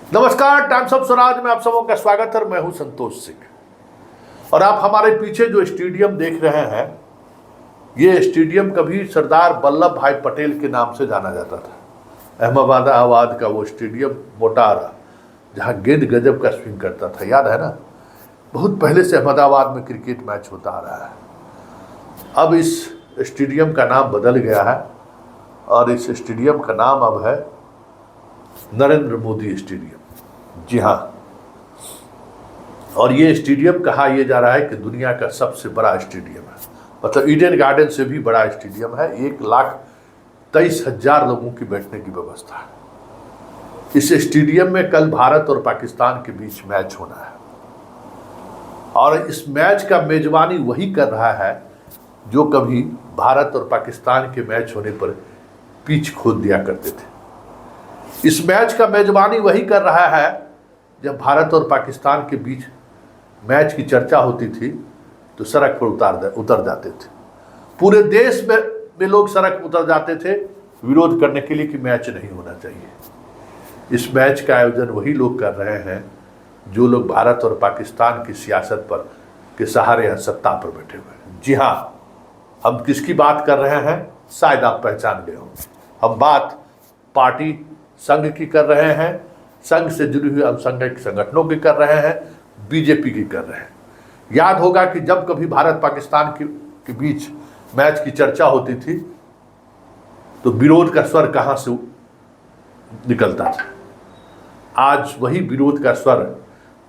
नमस्कार, times of Swaraj में आप सबों का स्वागत है। मैं हूं संतोष सिंह और आप हमारे पीछे जो स्टेडियम देख रहे हैं, ये स्टेडियम कभी सरदार वल्लभ भाई पटेल के नाम से जाना जाता था। अहमदाबाद का वो स्टेडियम मोटारा, जहां गेंद गजब का स्विंग करता था, याद है ना। बहुत पहले से अहमदाबाद में क्रिकेट मैच होता आ रहा है। अब इस स्टेडियम का नाम बदल गया है और इस स्टेडियम का नाम अब है नरेंद्र मोदी स्टेडियम। जी हाँ, और ये स्टेडियम कहा यह जा रहा है कि दुनिया का सबसे बड़ा स्टेडियम है। मतलब ईडन गार्डन से भी बड़ा स्टेडियम है। 1,23,000 लोगों की बैठने की व्यवस्था है। इस स्टेडियम में कल भारत और पाकिस्तान के बीच मैच होना है और इस मैच का मेजबानी वही कर रहा है जो कभी भारत और पाकिस्तान के मैच होने पर पिच खोद दिया करते थे। इस मैच का मेजबानी वही कर रहा है जब भारत और पाकिस्तान के बीच मैच की चर्चा होती थी तो सड़क पर उतर जाते थे। पूरे देश में लोग सड़क उतर जाते थे विरोध करने के लिए कि मैच नहीं होना चाहिए। इस मैच का आयोजन वही लोग कर रहे हैं जो लोग भारत और पाकिस्तान की सियासत पर के सहारे यहाँ सत्ता पर बैठे हुए हैं। जी हाँ, हम किसकी बात कर रहे हैं शायद आप पहचान गए होंगे। हम बात पार्टी संघ की कर रहे हैं, संघ से जुड़ी हुई अल्पसंख्यक संगठनों की कर रहे हैं, बीजेपी की कर रहे हैं। याद होगा कि जब कभी भारत पाकिस्तान के बीच मैच की चर्चा होती थी तो विरोध का स्वर कहां से निकलता था। आज वही विरोध का स्वर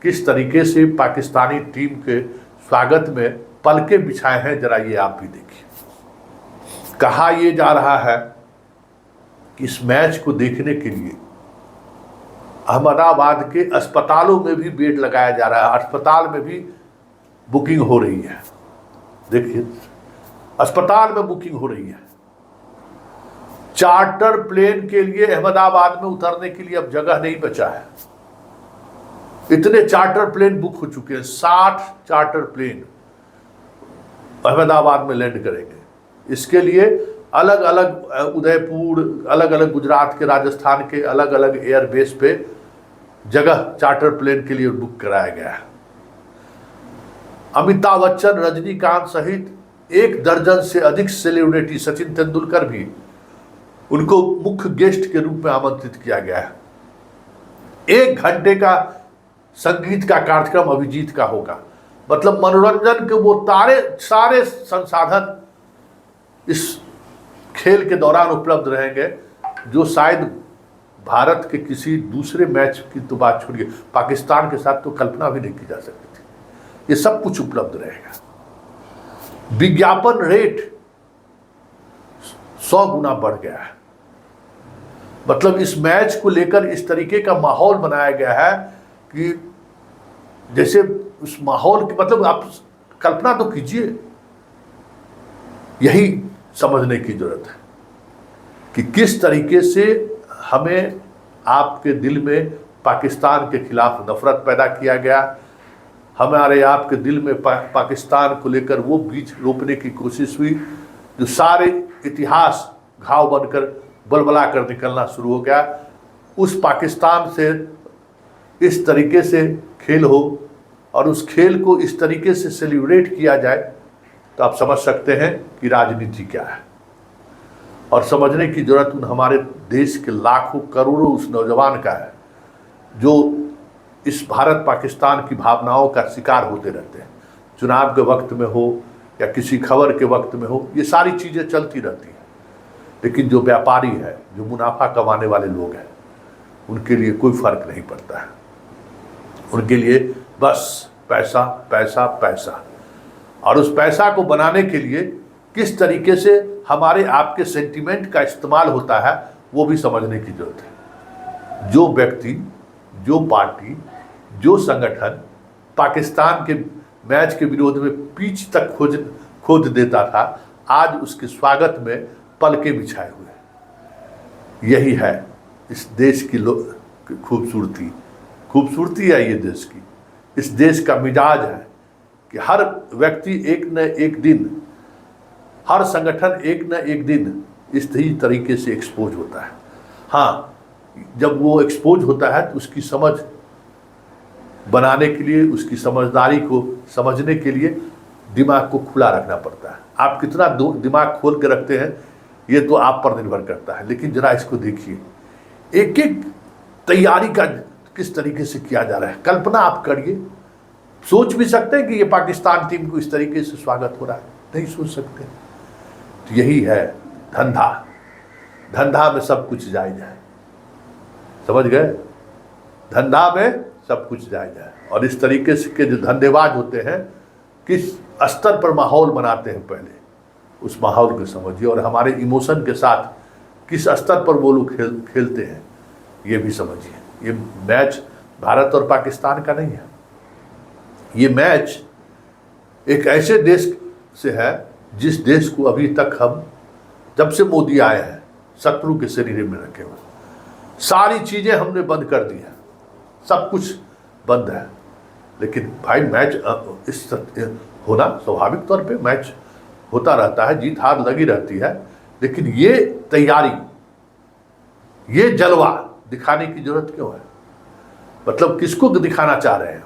किस तरीके से पाकिस्तानी टीम के स्वागत में पलके बिछाए हैं, जरा ये आप भी देखिए। कहा यह जा रहा है कि इस मैच को देखने के लिए अहमदाबाद के अस्पतालों में भी बेड लगाया जा रहा है। अस्पताल में भी बुकिंग हो रही है। देखिए, अस्पताल में बुकिंग हो रही है। चार्टर प्लेन के लिए अहमदाबाद में उतरने के लिए अब जगह नहीं बचा है। इतने चार्टर प्लेन बुक हो चुके हैं। 60 चार्टर प्लेन अहमदाबाद में लैंड करेंगे। इसके लिए अलग अलग उदयपुर, अलग अलग गुजरात के, राजस्थान के अलग अलग एयरबेस पे जगह चार्टर प्लेन के लिए बुक कराया गया है। अमिताभ बच्चन, रजनीकांत सहित 1 दर्जन से अधिक सेलिब्रिटी, सचिन तेंदुलकर भी, उनको मुख्य गेस्ट के रूप में आमंत्रित किया गया है। 1 घंटे का संगीत का कार्यक्रम अभिजीत का होगा। मतलब मनोरंजन के वो सारे संसाधन इस खेल के दौरान उपलब्ध रहेंगे जो शायद भारत के किसी दूसरे मैच की तो बात छोड़िए, पाकिस्तान के साथ तो कल्पना भी नहीं की जा सकती थी। ये सब कुछ उपलब्ध रहेगा। विज्ञापन रेट 100 गुना बढ़ गया है। मतलब इस मैच को लेकर इस तरीके का माहौल बनाया गया है कि जैसे उस माहौल की, मतलब आप कल्पना तो कीजिए। यही समझने की जरूरत है कि किस तरीके से हमें आपके दिल में पाकिस्तान के खिलाफ नफरत पैदा किया गया। हमारे आपके दिल में पाकिस्तान को लेकर वो बीज रोपने की कोशिश हुई जो सारे इतिहास घाव बनकर बलबला कर निकलना शुरू हो गया। उस पाकिस्तान से इस तरीके से खेल हो और उस खेल को इस तरीके से सेलिब्रेट किया जाए तो आप समझ सकते हैं कि राजनीति क्या है। और समझने की जरूरत उन हमारे देश के लाखों करोड़ों उस नौजवान का है जो इस भारत पाकिस्तान की भावनाओं का शिकार होते रहते हैं। चुनाव के वक्त में हो या किसी खबर के वक्त में हो, ये सारी चीज़ें चलती रहती हैं। लेकिन जो व्यापारी है, जो मुनाफा कमाने वाले लोग हैं, उनके लिए कोई फर्क नहीं पड़ता है। उनके लिए बस पैसा पैसा पैसा। और उस पैसा को बनाने के लिए किस तरीके से हमारे आपके सेंटिमेंट का इस्तेमाल होता है वो भी समझने की जरूरत है। जो व्यक्ति, जो पार्टी, जो संगठन पाकिस्तान के मैच के विरोध में पिच तक खोद देता था, आज उसके स्वागत में पलके बिछाए हुए। यही है इस देश की खूबसूरती है। ये देश की, इस देश का मिजाज है कि हर व्यक्ति एक न एक दिन, हर संगठन एक न एक दिन इस ही तरीके से एक्सपोज होता है। हाँ, जब वो एक्सपोज होता है तो उसकी समझ बनाने के लिए, उसकी समझदारी को समझने के लिए दिमाग को खुला रखना पड़ता है। आप कितना दिमाग खोल के रखते हैं ये तो आप पर निर्भर करता है। लेकिन जरा इसको देखिए, एक एक तैयारी का किस तरीके से किया जा रहा है। कल्पना आप करिए, सोच भी सकते हैं कि ये पाकिस्तान टीम को इस तरीके से स्वागत हो रहा है? नहीं सोच सकते। तो यही है धंधा, धंधा में सब कुछ जायज है, समझ गए? धंधा में सब कुछ जायज है। और इस तरीके से के जो धंधेबाज होते हैं, किस स्तर पर माहौल बनाते हैं, पहले उस माहौल को समझिए, और हमारे इमोशन के साथ किस स्तर पर वो लोग खेलते हैं ये भी समझिए। ये मैच भारत और पाकिस्तान का नहीं है, ये मैच एक ऐसे देश से है जिस देश को अभी तक हम, जब से मोदी आए हैं, शत्रु के शरीर में रखे हुए, सारी चीज़ें हमने बंद कर दी है, सब कुछ बंद है। लेकिन भाई मैच इस होना स्वाभाविक तौर पे मैच होता रहता है, जीत हार लगी रहती है, लेकिन ये तैयारी, ये जलवा दिखाने की जरूरत क्यों है? मतलब किसको दिखाना चाह रहे हैं?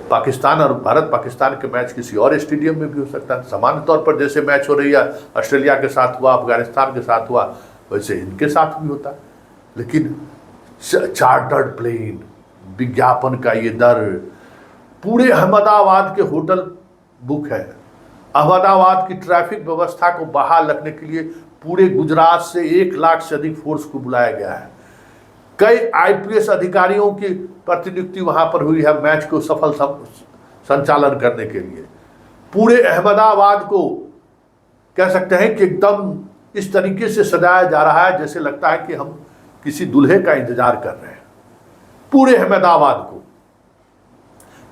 पाकिस्तान और भारत पाकिस्तान के मैच किसी और स्टेडियम में भी हो सकता है। सामान्य तौर पर जैसे मैच हो रही है, ऑस्ट्रेलिया के साथ हुआ, अफगानिस्तान के साथ हुआ, वैसे इनके साथ भी होता है। लेकिन चार्टर्ड प्लेन, विज्ञापन का ये दर, पूरे अहमदाबाद के होटल बुक है। अहमदाबाद की ट्रैफिक व्यवस्था को बहाल रखने के लिए पूरे गुजरात से 1 लाख से अधिक फोर्स को बुलाया गया है। कई आईपीएस अधिकारियों की प्रतिनियुक्ति वहां पर हुई है मैच को सफल संचालन करने के लिए। पूरे अहमदाबाद को कह सकते हैं कि एकदम इस तरीके से सजाया जा रहा है जैसे लगता है कि हम किसी दूल्हे का इंतजार कर रहे हैं। पूरे अहमदाबाद को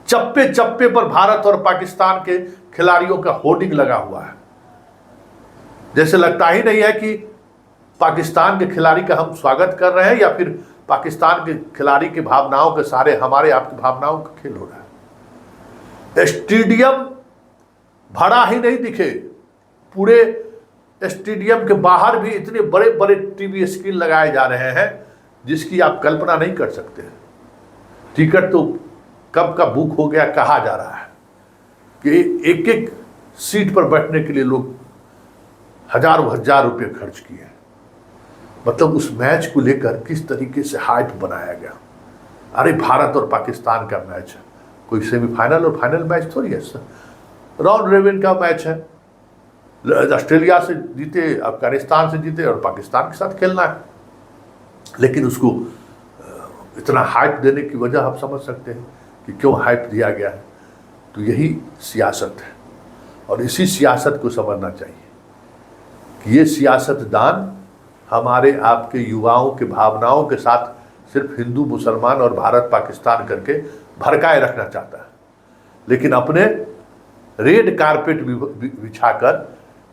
चप्पे चप्पे पर भारत और पाकिस्तान के खिलाड़ियों का होर्डिंग लगा हुआ है। जैसे लगता ही नहीं है कि पाकिस्तान के खिलाड़ी का हम स्वागत कर रहे हैं या फिर पाकिस्तान के खिलाड़ी की भावनाओं के सारे हमारे आपकी भावनाओं का खेल हो रहा है। स्टेडियम भरा ही नहीं दिखे, पूरे स्टेडियम के बाहर भी इतने बड़े बड़े टीवी स्क्रीन लगाए जा रहे हैं जिसकी आप कल्पना नहीं कर सकते। टिकट तो कब का बुक हो गया कहा जा रहा है कि एक एक सीट पर बैठने के लिए लोग हजारों हजार रुपये खर्च किए। मतलब उस मैच को लेकर किस तरीके से हाइप बनाया गया। अरे भारत और पाकिस्तान का मैच है, कोई सेमीफाइनल और फाइनल मैच थोड़ी है, राउंड रेबिन का मैच है। ऑस्ट्रेलिया से जीते, अफगानिस्तान से जीते और पाकिस्तान के साथ खेलना है। लेकिन उसको इतना हाइप देने की वजह आप समझ सकते हैं कि क्यों हाइप दिया गया है। तो यही सियासत है और इसी सियासत को समझना चाहिए कि ये सियासतदान हमारे आपके युवाओं के भावनाओं के साथ सिर्फ हिंदू मुसलमान और भारत पाकिस्तान करके भड़काए रखना चाहता है, लेकिन अपने रेड कारपेट बिछाकर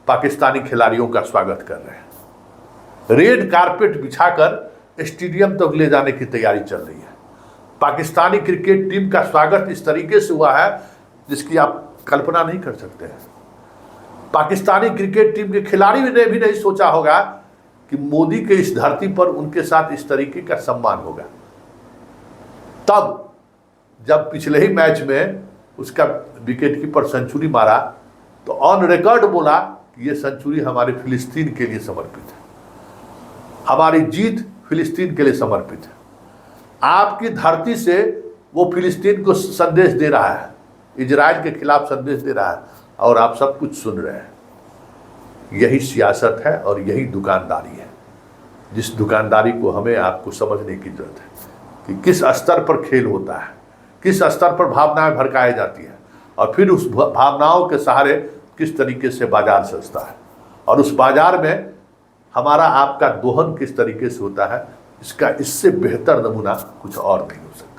पाकिस्तानी खिलाड़ियों का स्वागत कर रहे हैं। रेड कारपेट बिछाकर स्टेडियम तक ले जाने की तैयारी चल रही है। पाकिस्तानी क्रिकेट टीम का स्वागत इस तरीके से हुआ है जिसकी आप कल्पना नहीं कर सकते हैं। पाकिस्तानी क्रिकेट टीम के खिलाड़ी ने भी नहीं सोचा होगा कि मोदी के इस धरती पर उनके साथ इस तरीके का सम्मान होगा। तब जब पिछले ही मैच में उसका विकेट कीपर सेंचुरी मारा तो ऑन रिकॉर्ड बोला कि ये सेंचुरी हमारे फिलिस्तीन के लिए समर्पित है, हमारी जीत फिलिस्तीन के लिए समर्पित है। आपकी धरती से वो फिलिस्तीन को संदेश दे रहा है, इजराइल के खिलाफ संदेश दे रहा है और आप सब कुछ सुन रहे हैं। यही सियासत है और यही दुकानदारी है, जिस दुकानदारी को हमें आपको समझने की जरूरत है कि किस स्तर पर खेल होता है, किस स्तर पर भावनाएं भड़काई जाती है और फिर उस भावनाओं के सहारे किस तरीके से बाजार सजता है और उस बाजार में हमारा आपका दोहन किस तरीके से होता है। इसका इससे बेहतर नमूना कुछ और नहीं हो सकता।